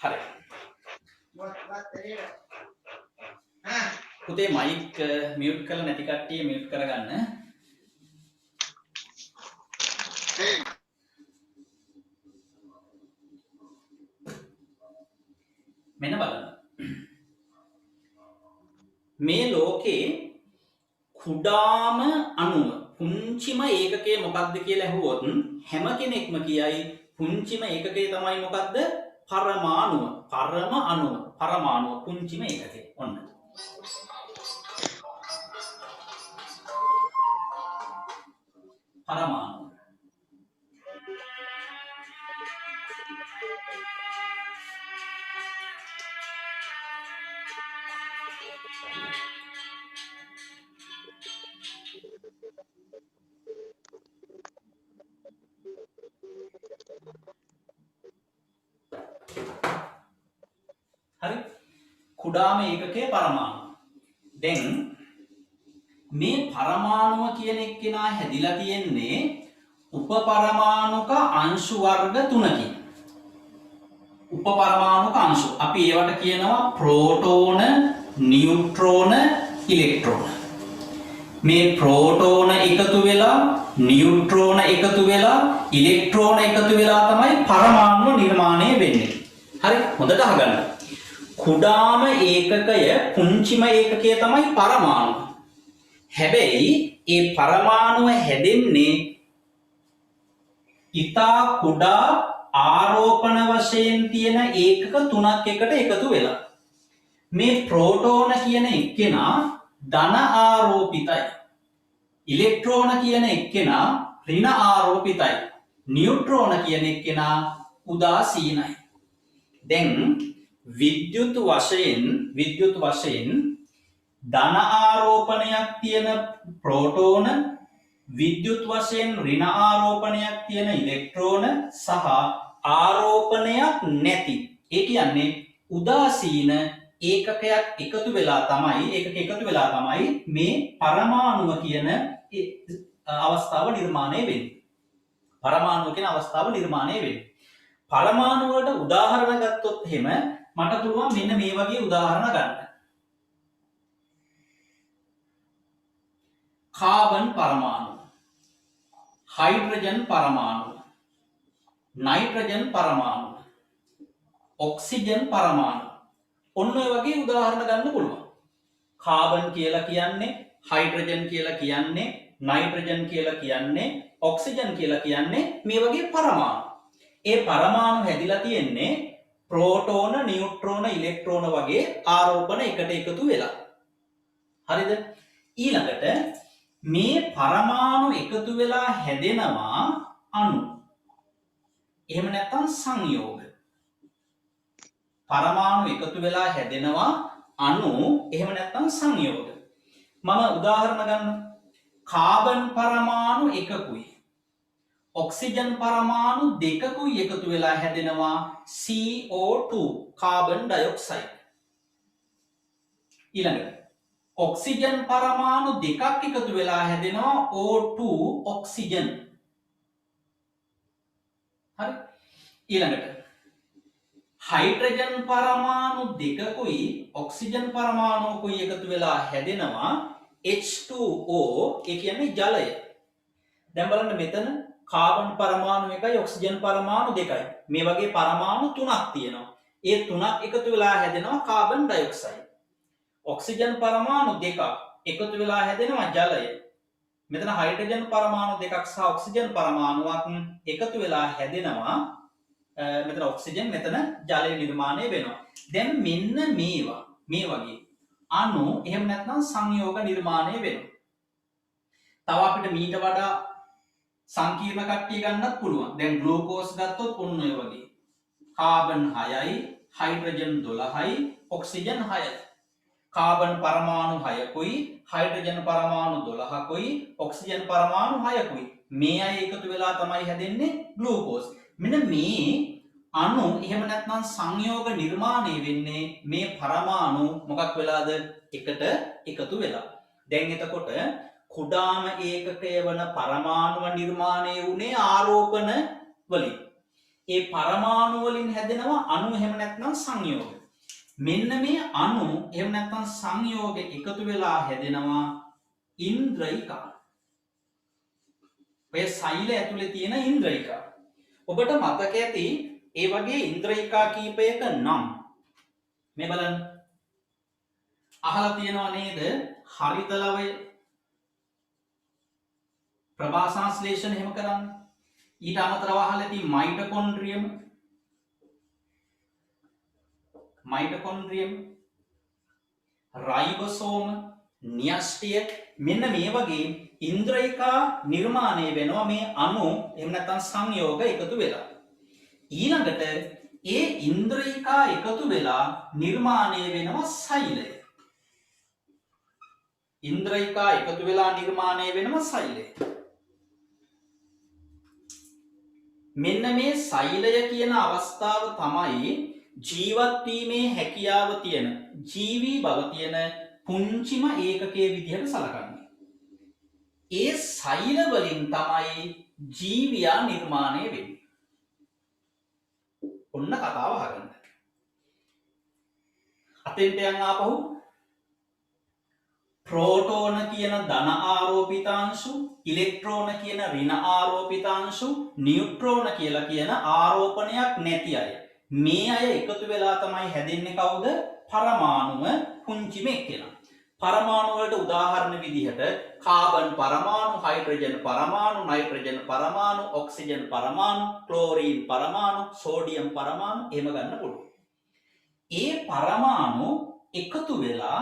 හරි. පුතේ mic mute කරලා නැති කට්ටිය මියුට් කරගන්න. මෙන්න බලන්න. මේ ලෝකේ කුඩාම අණුව පුංචිම ඒකකය මොකක්ද කියලා ඇහුවොත් හැම කෙනෙක්ම කියයි පුංචිම ඒකකය තමයි මොකක්ද? පරමාණුව. පරමාණුව පුංචිම ඒකකය. ඔන්න. පරමාණුව. හරි. කුඩාම ඒකකය පරමාණුව. දැන් මේ පරමාණුව කියන එක්කෙනා හැදිලා තියෙන්නේ උපපරමාණුක අංශු වර්ග 3කින්. උපපරමාණුක අංශු. අපි ඒවට කියනවා ප්‍රෝටෝන, නියුට්‍රෝන, ඉලෙක්ට්‍රෝන. මේ ප්‍රෝටෝන එකතු වෙලා, නියුට්‍රෝන එකතු වෙලා, ඉලෙක්ට්‍රෝන එකතු වෙලා තමයි පරමාණුව නිර්මාණය වෙන්නේ. හරි. හොඳට අහගන්න. කුඩාම ඒකකය පුංචිම ඒකකය තමයි පරමාණුව. හැබැයි ඒ පරමාණුව හැදෙන්නේ ඉතා කුඩා ආරෝපණ වශයෙන් තියෙන ඒකක 3ක් එකට එකතු වෙලා. මේ ප්‍රෝටෝන කියන එක්කෙනා ධන ආරෝපිතයි. ඉලෙක්ට්‍රෝන කියන එක්කෙනා ඍණ ආරෝපිතයි. නියුට්‍රෝන කියන එක්කෙනා උදාසීනයි. දැන් විද්‍යුත් වශයෙන් ධන ආරෝපණයක් තියෙන ප්‍රෝටෝන, විද්‍යුත් වශයෙන් ඍණ ආරෝපණයක් තියෙන ඉලෙක්ට්‍රෝන සහ ආරෝපණයක් නැති, ඒ කියන්නේ උදාසීන ඒකකයක් එකතු වෙලා තමයි මේ පරමාණුව කියන අවස්ථාව නිර්මාණය වෙන්නේ. පරමාණු වලට උදාහරණ ගත්තොත් එහෙම මට පුළුවන් මෙන්න මේ වගේ උදාහරණ ගන්න. කාබන් පරමාණු, හයිඩ්‍රජන් පරමාණු, නයිට්‍රජන් පරමාණු, ඔක්සිජන් පරමාණු. ඔන්න ඔය වගේ උදාහරණ ගන්න පුළුවන්. කාබන් කියලා කියන්නේ, හයිඩ්‍රජන් කියලා කියන්නේ, නයිට්‍රජන් කියලා කියන්නේ, ඔක්සිජන් කියලා කියන්නේ මේ වගේ පරමාණු. ඒ පරමාණු හැදිලා තියෙන්නේ ප්‍රෝටෝන, නියුට්‍රෝන, ඉලෙක්ට්‍රෝන වගේ ආරෝපණ එකට එකතු වෙලා. හරිද? ඊළඟට මේ පරමාණු එකතු වෙලා හැදෙනවා අණු. එහෙම නැත්නම් සංයෝග. පරමාණු එකතු වෙලා හැදෙනවා අණු, එහෙම නැත්නම් සංයෝග. මම උදාහරණ ගන්නම්. කාබන් පරමාණු එකකුයි ඔක්සිජන් පරමාණු දෙකකුයි එකතු වෙලා හැදෙනවා CO2, කාබන් ඩයොක්සයිඩ්. ඊළඟට ඔක්සිජන් පරමාණු දෙකක් එකතු වෙලා හැදෙනවා O2, ඔක්සිජන්. හරි. ඊළඟට හයිඩ්‍රජන් පරමාණු දෙකකුයි ඔක්සිජන් පරමාණුකුයි එකතු වෙලා හැදෙනවා H2O, ඒ කියන්නේ ජලය. දැන් බලන්න මෙතන කාබන් පරමාණු එකයි ඔක්සිජන් පරමාණු දෙකයි. මේ වගේ පරමාණු 3ක් තියෙනවා. ඒ 3ක් එකතු වෙලා හැදෙනවා කාබන් ඩයොක්සයිඩ්. ඔක්සිජන් පරමාණු දෙකක් එකතු වෙලා හැදෙනවා ජලය. මෙතන හයිඩ්‍රජන් පරමාණු දෙකක් සහ ඔක්සිජන් පරමාණුවක් එකතු වෙලා හැදෙනවා. මෙතන ඔක්සිජන්, මෙතන ජලය නිර්මාණය වෙනවා. දැන් මෙන්න මේ වගේ අණු, එහෙම නැත්නම් සංයෝග නිර්මාණය වෙනවා. තව අපිට මීට වඩා සංකීර්ණ කට්ටිය ගන්නත් පුළුවන්. දැන් ග්ලූකෝස් ගත්තොත් ඔන්න ඔය වගේ. කාබන් 6යි, හයිඩ්‍රජන් 12යි, ඔක්සිජන් 6යි. කාබන් පරමාණු 6කුයි, හයිඩ්‍රජන් පරමාණු 12කුයි, ඔක්සිජන් පරමාණු 6කුයි. මේ අය එකතු වෙලා තමයි හැදෙන්නේ ග්ලූකෝස්. මෙන්න මේ අණු, එහෙම නැත්නම් සංයෝග නිර්මාණය වෙන්නේ මේ පරමාණු මොකක් වෙලාද? එකට එකතු වෙලා. දැන් එතකොට කුඩාම ඒකකය වන පරමාණුව නිර්මාණය වුණේ ආරෝපණ වලින්. ඒ පරමාණු වලින් හැදෙනවා අණු එහෙම නැත්නම් සංයෝග. මෙන්න මේ අණු එහෙම නැත්නම් සංයෝග එකතු වෙලා හැදෙනවා ඉන්ද්‍රිකා. ඔය සෛල ඇතුලේ තියෙන ඉන්ද්‍රිකා. ඔබට මතක ඇති ඒ වගේ ඉන්ද්‍රිකා කීපයක නම් මේ බලන්න. අහලා තියෙනවා නේද? හරිත ලවය ප්‍රභාසංශ්ලේෂණ එහෙම කරන්නේ. ඊට අමතරව අහලා ඇති මයිටොකොන්ඩ්‍රියම් රයිබෝසෝම න්‍යෂ්ටිය මෙන්න මේ වගේ ඉන්ද්‍රිකා නිර්මාණය වෙනවා මේ අණු එහෙම නැත්නම් සංයෝග එකතු වෙලා. ඊළඟට ඒ ඉන්ද්‍රිකා එකතු වෙලා නිර්මාණය වෙනවා සෛලය. ඉන්ද්‍රිකා එකතු වෙලා නිර්මාණය වෙනවා සෛලය. මෙන්න මේ සෛලය කියන අවස්ථාව තමයි ජීවත් වීමේ හැකියාව තියෙන ජීවී බව තියෙන පුංචිම ඒකකයේ විදිහට සලකන්නේ. ඒ සෛල වලින් තමයි ජීවියා නිර්මාණය වෙන්නේ. ඔන්න කතාව අහගන්න. අතෙන්ට යන්න ආපහු ප්‍රෝටෝන කියන ධන ආරෝපිතාංශු, ඉලෙක්ට්‍රෝන කියන ඍණ ආරෝපිතාංශු, නියුට්‍රෝන කියලා කියන ආරෝපණයක් නැති අය. මේ අය එකතු වෙලා තමයි හැදෙන්නේ කවුද? පරමාණුව පුංචිම එක්කෙනා. පරමාණු වලට උදාහරණ විදිහට කාබන් පරමාණු, හයිඩ්‍රජන් පරමාණු, නයිට්‍රජන් පරමාණු, ඔක්සිජන් පරමාණු, ක්ලෝරීන් පරමාණු, සෝඩියම් පරමාණු එහෙම ගන්න පුළුවන්. ඒ පරමාණු එකතු වෙලා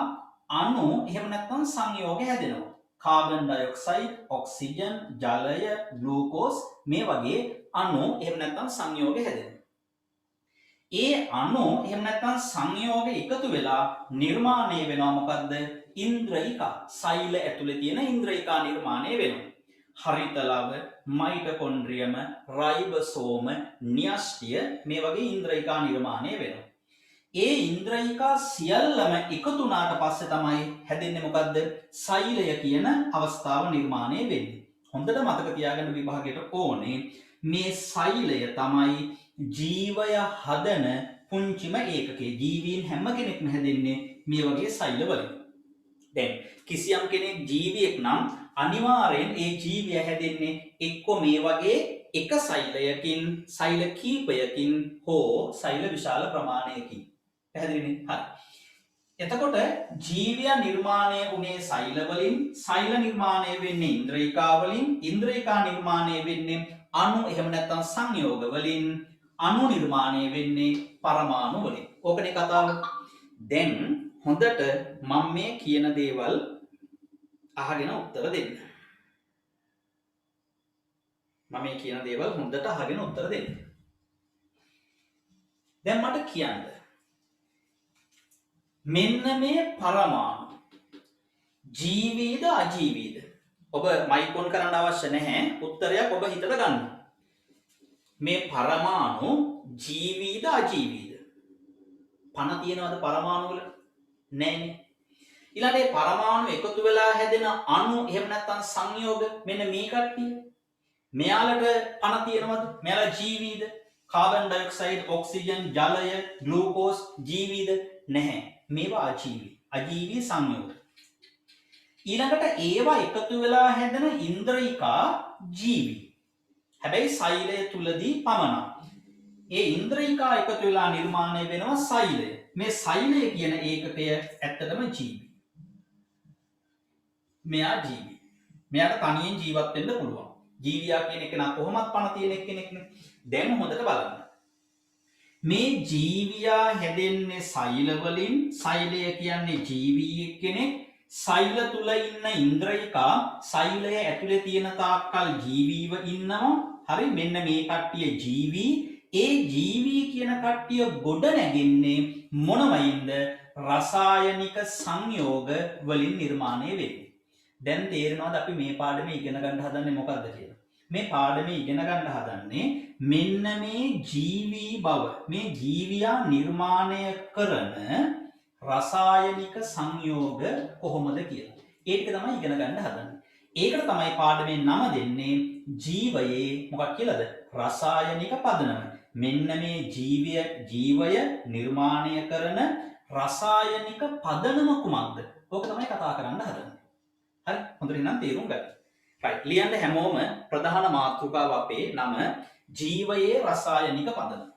අණු එහෙම නැත්නම් සංයෝග හැදෙනවා. කාබන් ඩයොක්සයිඩ්, ඔක්සිජන්, ජලය, ග්ලූකෝස් මේ වගේ අණු එහෙම නැත්නම් සංයෝග හැදෙනවා. ඒ අණු එහෙම නැත්නම් සංයෝග එකතු වෙලා නිර්මාණය වෙනවා මොකද්ද? ඉන්ද්‍රිකා. සෛල ඇතුලේ තියෙන ඉන්ද්‍රිකා නිර්මාණය වෙනවා. හරිත ලව, මයිටොකොන්ඩ්‍රියම, රයිබෝසෝම, න්‍යෂ්ටිය මේ වගේ ඉන්ද්‍රිකා නිර්මාණය වෙනවා. ඒ ඉන්ද්‍රිකා සියල්ලම එකතු වුණාට පස්සේ තමයි හැදෙන්නේ මොකද්ද? සෛලය කියන අවස්ථාව නිර්මාණය වෙන්නේ. හොඳට මතක තියාගන්න විභාගයට ඕනේ මේ සෛලය තමයි ජීවය හදන පුංචිම ඒකකේ. ජීවීන් හැම කෙනෙක්ම හැදෙන්නේ මේ වගේ සෛල වලින්. දැන් කිසියම් කෙනෙක් ජීවියෙක් නම් අනිවාර්යෙන් ඒ ජීවිය හැදෙන්නේ එක්ක මේ වගේ එක සෛලයකින්, සෛල කීපයකින් හෝ සෛල විශාල ප්‍රමාණයකින්. පැහැදිලිනේ? හරි. එතකොට ජීවය නිර්මාණය වුණේ සෛල වලින්, සෛල නිර්මාණය වෙන්නේ ඉන්ද්‍රිකා වලින්, ඉන්ද්‍රිකා නිර්මාණය වෙන්නේ අණු එහෙම නැත්නම් සංයෝග වලින්, අණු නිර්මාණය වෙන්නේ පරමාණු වලින්. ඕකනේ කතාව. දැන් හොඳට මම මේ කියන දේවල් අහගෙන උත්තර දෙන්න. මම මේ කියන දේවල් හොඳට අහගෙන උත්තර දෙන්න. දැන් මට කියන්න. මෙන්න මේ පරමාණු ජීවීද අජීවීද? ඔබ මයික් ඔන් කරන්න අවශ්‍ය නැහැ. උත්තරයක් ඔබ හිතට ගන්න. මේ පරමාණු ජීවීද අජීවීද? පණ තියනවද පරමාණු වල? නැහැ. ඊළඟට පරමාණු එකතු වෙලා හැදෙන අණු එහෙම නැත්නම් සංයෝග මෙන්න මේ කට්ටිය. මෙයාලට පණ තියනවද? මෙයාලා ජීවීද? කාබන් ඩයොක්සයිඩ්, ඔක්සිජන්, ජලය, ග්ලූකෝස් ජීවීද? නැහැ. මේවා අජීවී. අජීවී සංයෝග. ඊළඟට ඒවා එකතු වෙලා හැදෙන ඉන්ද්‍රිකා ජීවී. හැබැයි සෛලය තුලදී පමණක්. ඒ ඉන්ද්‍රිකා එකතු වෙලා නිර්මාණය වෙනවා සෛලය. මේ සෛලය කියන ඒකකය ඇත්තටම ජීවී. මෙයා ජීවී. මෙයාට තනියෙන් ජීවත් වෙන්න පුළුවන්. ජීවියා කියන එක නා කොහොමත් පණ තියෙන කෙනෙක් නේ. දැන් හොඳට බලන්න. මේ ජීවියා හැදෙන්නේ සෛල වලින්. සෛලය කියන්නේ ජීවී කෙනෙක්. සෛල තුල ඉන්න ඉන්ද්‍රිකා සෛලය ඇතුලේ තියෙන තාක්කල් ජීවීව ඉන්නවා. හරි, මෙන්න මේ කට්ටිය ජීවී. ඒ ජීවී කියන කට්ටිය ගොඩ නැගෙන්නේ මොනවයින්ද? රසායනික සංයෝග වලින් නිර්මාණය වෙන්නේ. දැන් තේරෙනවද අපි මේ පාඩමේ ඉගෙන ගන්න හදන්නේ මොකක්ද කියලා? මේ පාඩමේ ඉගෙන ගන්න හදන්නේ මෙන්න මේ ජීවී බව, මේ ජීවියා නිර්මාණය කරන රසායනික සංයෝග කොහොමද කියලා. ඒක තමයි ඉගෙන ගන්න හදන්නේ. ඒකට තමයි පාඩමේ නම දෙන්නේ ජීවයේ මොකක් කියලාද? රසායනික පදනම. මෙන්න මේ ජීවය නිර්මාණය කරන රසායනික පදනම කුමක්ද? ඕක තමයි කතා කරන්න හදන්නේ. හරි? හොඳට නම් තේරුම් ගන්න. right. ලියන්න හැමෝම ප්‍රධාන මාතෘකාව අපේ නම ජීවයේ රසායනික පදනම.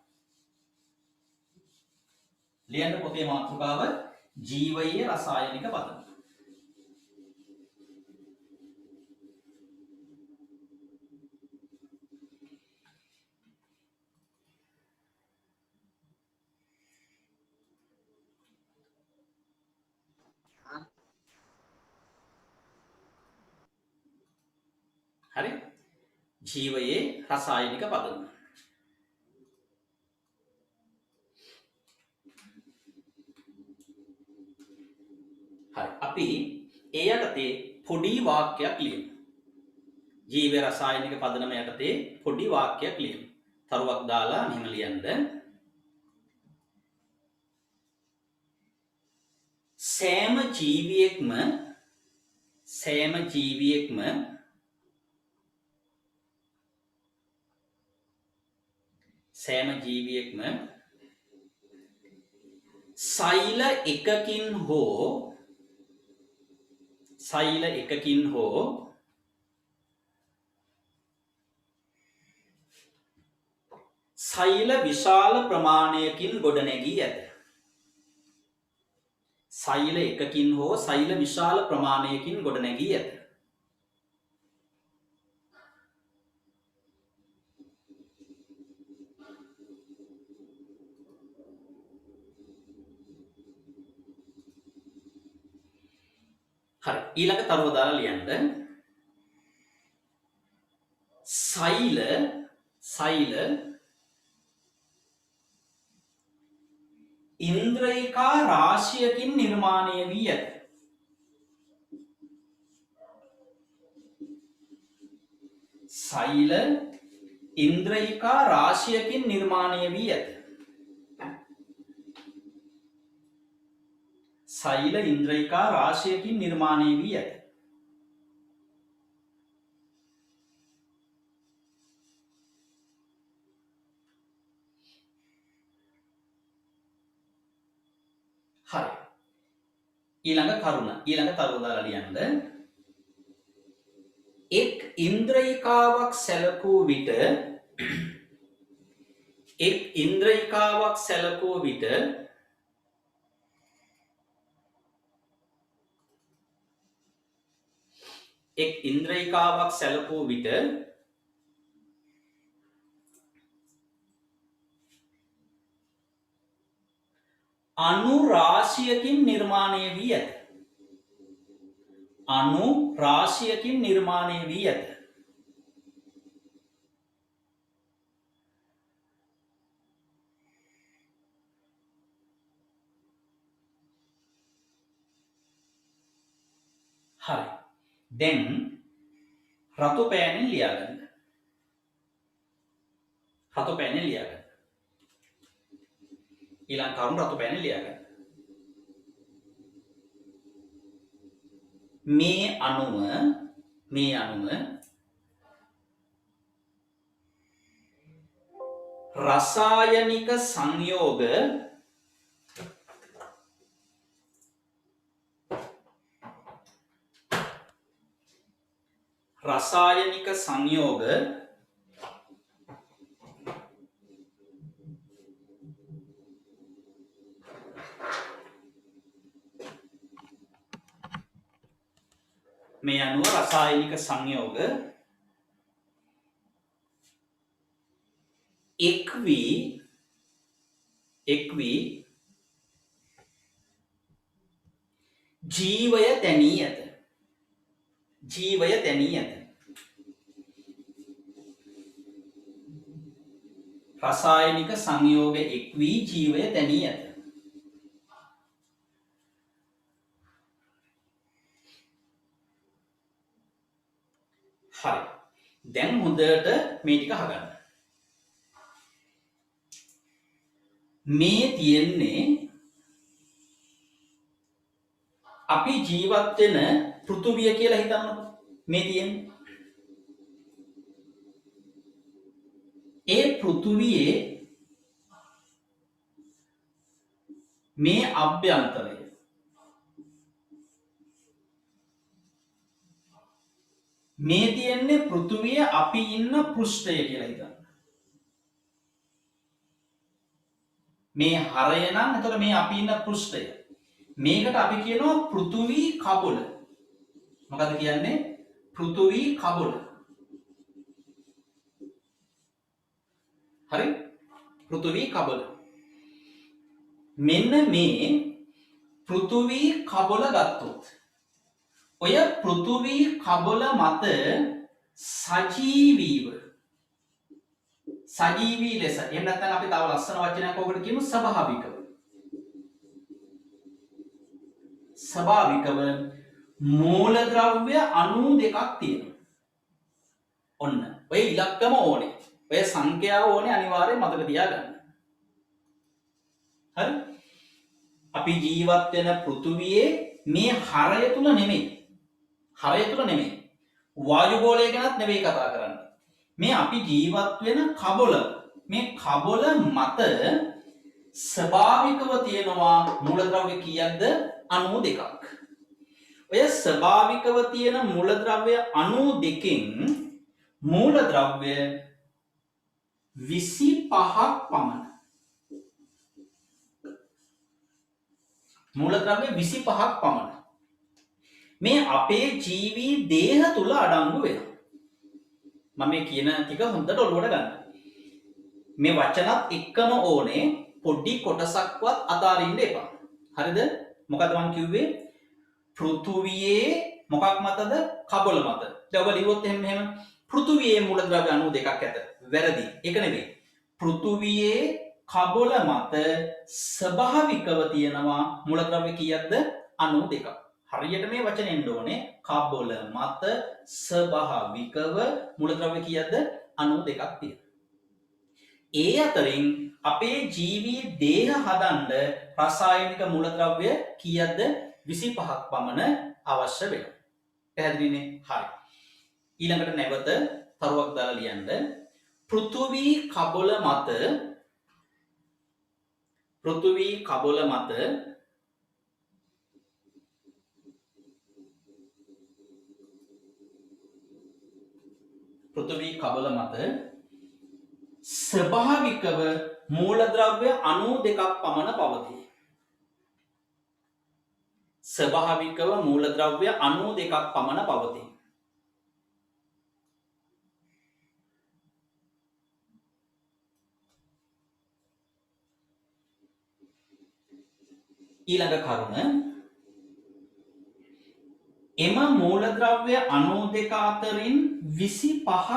ලියන්න පොතේ මාතෘකාව ජීවයේ රසායනික පදනම. හරි? ජීවයේ රසායනික පදනම. හරි. අපි ඒ යටතේ පොඩි වාක්‍යයක් ලියමු. ජීව රසායනික පදනම යටතේ පොඩි වාක්‍යයක් ලියමු. තරුවක් දාලා මෙහෙම ලියන්න. සෑම ජීවියෙක්ම සෛල එකකින් හෝ සෛල විශාල ප්‍රමාණයකින් ගොඩනැගී ඇත. සෛල එකකින් හෝ සෛල විශාල ප්‍රමාණයකින් ගොඩනැගී ඇත. හරි. ඊළඟ තරුව දාලා ලියන්න. සෛල ඉන්ද්‍රියකා රාශියකින් නිර්මාණය වී ඇත. සෛල ඉන්ද්‍රියකා රාශියකින් නිර්මාණය වී ඇත. සෛල ඉන්ද්‍රියකා රාශියකින් නිර්මාණය වී ඇත. හරි. ඊළඟ තරුව දාලා ලියන්න. එක් ඉන්ද්‍රියකාවක් සැලකූ විට අණු රාශියකින් නිර්මාණය වී ඇත. හරි. දැන් රතු පෑනෙන් ලියාගන්න. ඊළඟ කරුණ රතු පෑනෙන් ලියාගන්න. මේ අණුව රසායනික සංයෝග මේ අණුව රසායනික සංයෝග එක් වී ජීවය තැනී ඇත. රසායනික සංයෝග එක් වී ජීවය තැනී ඇත. හරි. දැන් හොඳට මේ ටික අහගන්න. මේ තියෙන්නේ අපි ජීවත් වෙන පෘථුවිය කියලා හිතන්නකො. මේ තියෙන්නේ පෘථුවියේ මේ අභ්‍යන්තරය මේ තියෙන්නේ පෘථුවිය අපි ඉන්න පෘෂ්ඨය කියලා හිතන්න. මේ හරය නම් එතකොට මේ අපි ඉන්න පෘෂ්ඨය. මේකට අපි කියනවා පෘථුවි කබොල. මොකද කියන්නේ? පෘථුවි කබොල. හරි? පෘථුවි කබොල. මෙන්න මේ පෘථුවි කබොල ගත්තොත් ඔය පෘථුවි කබොල මත සජීවී ලෙස එහෙම නැත්නම් අපි තව ලස්සන වචනයක් ඔකට කියමු ස්වභාවිකව මූලද්‍රව්‍ය 92ක් තියෙනවා. ඔන්න ඔය ඉලක්කම ඕනේ. ඔය සංඛ්‍යාව ඕනේ අනිවාර්යෙන් මතක තියාගන්න. හරි? අපි ජීවත් වෙන පෘථුවියේ මේ හරය තුල නෙමෙයි. වායු ගෝලය ගැනත් නෙවෙයි කතා කරන්නේ. මේ අපි ජීවත් වෙන කබොල මේ කබොල මත ස්වභාවිකව තියෙනවා මූලද්‍රව්‍ය කීයක්ද? 92ක්. ඔය ස්වභාවිකව තියෙන මූලද්‍රව්‍ය 92කින් මූලද්‍රව්‍ය 25ක් පමණ. මූලද්‍රව්‍ය 25ක් පමණ මේ අපේ ජීවී දේහ තුල අඩංගු වෙනවා. මම මේ කියන ටික හොඳට ඔලුවට ගන්න. මේ වචනත් එක්කම ඕනේ පොඩි කොටසක්වත් අතාරින්න එපා. හරිද? මොකද මම කිව්වේ පෘථුවියේ මොකක් මතද? කබොල මත. දැන් ඔබ ලියුවොත් එහෙම පෘථුවියේ මූලද්‍රව්‍ය 92ක් ඇත. වැරදි. ඒක නෙමෙයි. පෘථුවියේ කබොල මත ස්වභාවිකව තියෙනවා මූලද්‍රව්‍ය කීයක්ද? 92ක්. හරියට මේ වචනේ එන්න ඕනේ කබොල මත ස්වභාවිකව මූලද්‍රව්‍ය කීයක්ද? 92ක් තියෙනවා. ඒ අතරින් අපේ ජීවී දේහ හදන්න රසායනික මූලද්‍රව්‍ය කීයක්ද? 25ක් පමණ අවශ්‍ය වෙනවා. පැහැදිලිනේ? හරි. ඊළඟට නැවත තරුවක් දාලා ලියන්න. පෘථුවි කබොල මත ස්වභාවිකව මූලද්‍රව්‍ය 92ක් පමණ පවතී. ස්වභාවිකව මූලද්‍රව්‍ය 92ක් පමණ පවතී. ඊළඟ කරුණ එම මූලද්‍රව්‍ය 92 අතරින් 25ක්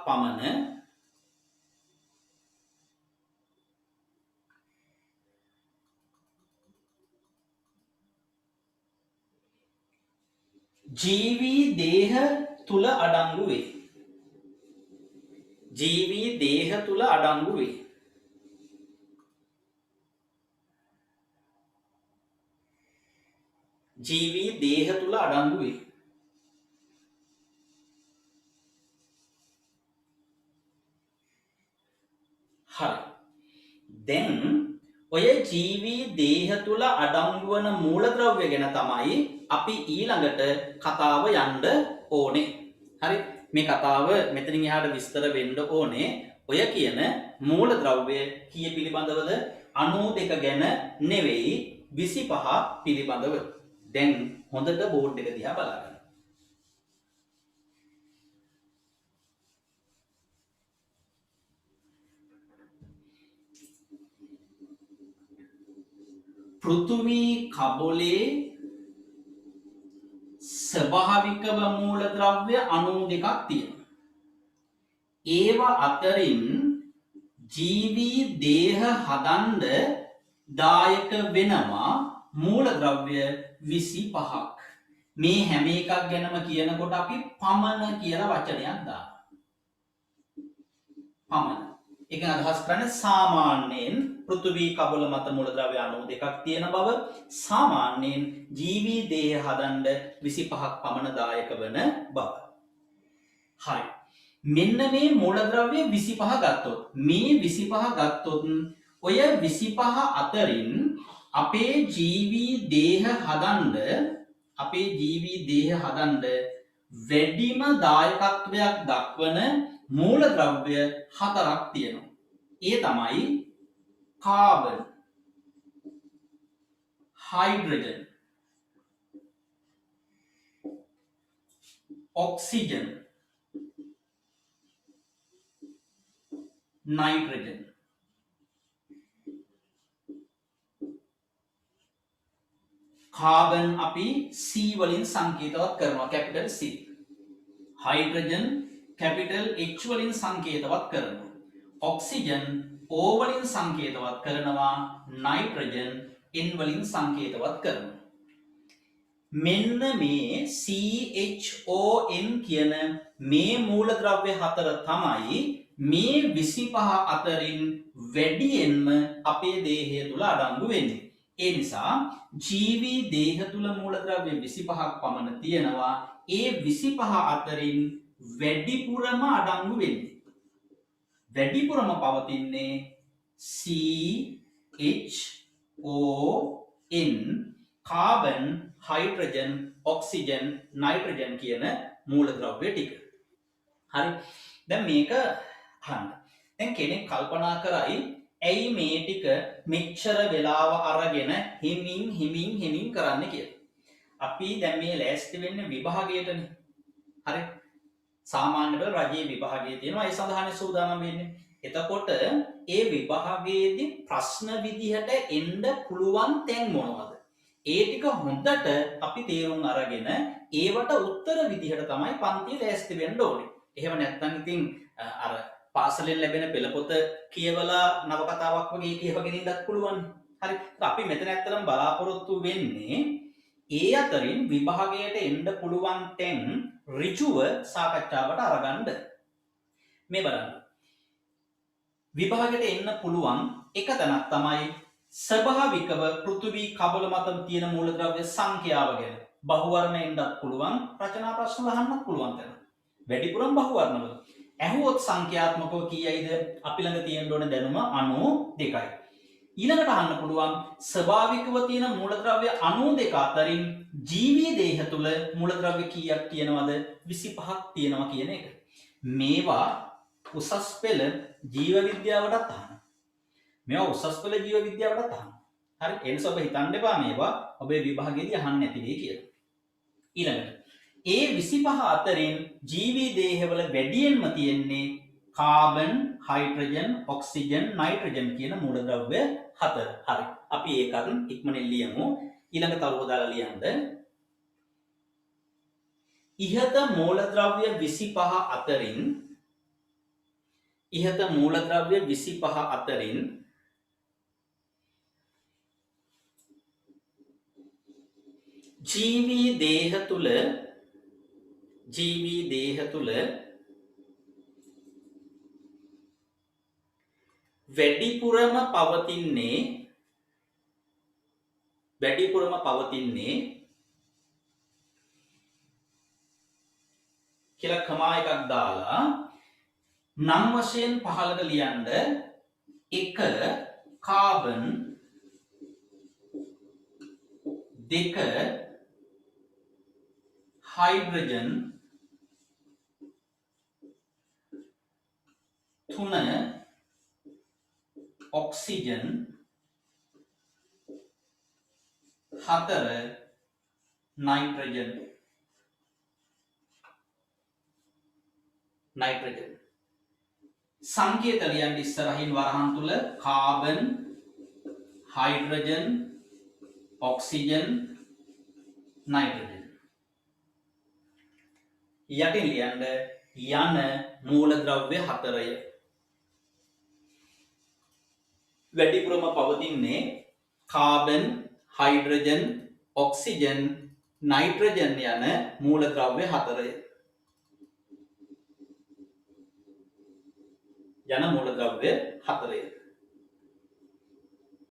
පමණ ජීවී දේහ තුල අඩංගු වේ. ජීවී දේහ තුල අඩංගු වේ. ජීවී දේහ තුල අඩංගු වේ. හරි. දැන් ඔය ජීවී දේහ තුල අඩංගු වන මූලද්‍රව්‍ය ගැන තමයි අපි ඊළඟට කතාව යන්න ඕනේ. හරි. මේ කතාව මෙතනින් එහාට විස්තර වෙන්න ඕනේ. ඔය කියන මූලද්‍රව්‍ය කීය පිළිබඳවද? 92 ගැන නෙවෙයි 25 පිළිබඳව. දැන් හොඳට බෝඩ් එක දිහා බලන්න. පෘථුවි කබොලේ ස්වභාවිකව මූලද්‍රව්‍ය 92ක් තියෙනවා. ඒවා අතරින් ජීවී දේහ හදන්න දායක වෙනවා මූලද්‍රව්‍ය 25ක්. මේ හැම එකක් ගැනම කියනකොට අපි පමණ කියලා වචනයක් දානවා. පමණ. ඒකෙන් අදහස් කරන්නේ සාමාන්‍යයෙන් පෘථිවි කබල මත මූලද්‍රව්‍ය අණු දෙකක් තියෙන බව, සාමාන්‍යයෙන් ජීවී දේහ හදන්න 25ක් පමණ දායක වන බව. හරි. මෙන්න මේ මූලද්‍රව්‍ය 25 ගත්තොත්, මේ 25 ගත්තොත් ඔය 25 අතරින් අපේ ජීවී දේහ හදන්න වැඩිම දායකත්වයක් දක්වන මූලද්‍රව්‍ය 4ක් තියෙනවා. ඒ තමයි carbon, hydrogen, oxygen, nitrogen. Carbon අපි C වලින් සංකේතවත් කරනවා, capital C. Hydrogen capital H වලින් සංකේතවත් කරනවා. ඔක්සිජන් O වලින් සංකේතවත් කරනවා. නයිට්‍රජන් N වලින් සංකේතවත් කරනවා. මෙන්න මේ CHON කියන මේ මූලද්‍රව්‍ය හතර තමයි මේ 25 අතරින් වැඩියෙන්ම අපේ දේහය තුල අඩංගු වෙන්නේ. ඒ නිසා ජීවී දේහ තුල මූලද්‍රව්‍ය 25ක් පමණ තියෙනවා. ඒ 25 අතරින් වැඩිපුරම අඩංගු වෙන්නේ, වැඩිපුරම පවතින්නේ CHON, carbon, hydrogen, oxygen, nitrogen කියන මූලද්‍රව්‍ය ටික. හරි. දැන් මේක අහන්න. දැන් කෙනෙක් කල්පනා කරයි ඇයි මේ ටික මෙච්චර වෙලාව අරගෙන හිමින් කරන්න කියලා. අපි දැන් මේ ලෑස්ති වෙන්නේ විභාගයටනේ. හරි. සාමාන්‍ය පෙළ රජයේ විභාගය තියෙනවා. ඒ සඳහානේ සූදානම් වෙන්නේ. එතකොට ඒ විභාගයේදී ප්‍රශ්න විදිහට එන්න පුළුවන් තැන් මොනවද? ඒ ටික හොඳට අපි තේරුම් අරගෙන ඒවට උත්තර විදිහට තමයි පන්තිය ලෑස්ති වෙන්න ඕනේ. එහෙම නැත්නම් ඉතින් අර පාසලෙන් ලැබෙන පෙළපොත කියවලා නවකතාවක් වගේ කියවගෙන ඉන්නත් පුළුවන්. හරි. අපි මෙතන ඇත්තටම බලාපොරොත්තු වෙන්නේ ඒ අතරින් විභාගයට එන්න පුළුවන් තැන් ඍජුව සාකච්ඡාවට අරගන්න. මේ බලන්න. විභාගයට එන්න පුළුවන් එක තැනක් තමයි ස්වභාවිකව පෘථිවි කබල මත තියෙන මූලද්‍රව්‍ය සංඛ්‍යාව ගැන. බහුවර්ණ එන්නත් පුළුවන්, රචනා ප්‍රශ්න අහන්නත් පුළුවන් තැන. වැඩිපුරම බහුවර්ණවල. ඇහුවොත් සංඛ්‍යාත්මකව කීයයිද? අපි ළඟ තියෙන්න ඕන දැනුම 92යි. ඊළඟට අහන්න පුළුවන් ස්වභාවිකව තියෙන මූලද්‍රව්‍ය 92 අතරින් ජීවී දේහ තුල මූලද්‍රව්‍ය කීයක් තියෙනවද? 25ක් තියෙනවා කියන එක. මේවා උසස් පෙළ ජීව විද්‍යාවටත් අහන්න. මේවා උසස් පෙළ ජීව විද්‍යාවටත් අහන්න. හරි. ඒ නිසා ඔබ හිතන්න එපා මේවා ඔබේ විභාගයේදී අහන්න නැති වෙයි කියලා. ඊළඟට ඒ 25 අතරින් ජීවී දේහවල වැඩියෙන්ම තියෙන්නේ කාබන්, හයිඩ්‍රජන්, ඔක්සිජන්, නයිට්‍රජන් කියන මූලද්‍රව්‍ය 4. හරි. අපි ඒ කරුණ ඉක්මනින් ලියමු. ඊළඟ තරුව දාලා ලියන්න. ඉහත මූලද්‍රව්‍ය 25 අතරින් ජීවී දේහ තුල වැඩිපුරම පවතින්නේ කියලා කමා එකක් දාලා නම් වශයෙන් පහළට ලියන්න. 1 කාබන්, 2 හයිඩ්‍රජන්, 3 ඔක්සිජන්, 4 නයිට්‍රජන්. සංකේත ලියන්න ඉස්සරහින් වරහන් තුල කාබන්, හයිඩ්‍රජන්, ඔක්සිජන්, නයිට්‍රජන්. යටින් ලියන්න යන මූලද්‍රව්‍ය 4ය. වැඩිපුරම පවතින්නේ කාබන්, හයිඩ්‍රජන්, ඔක්සිජන්, නයිට්‍රජන් යන මූලද්‍රව්‍ය 4ය. යන මූලද්‍රව්‍ය 4.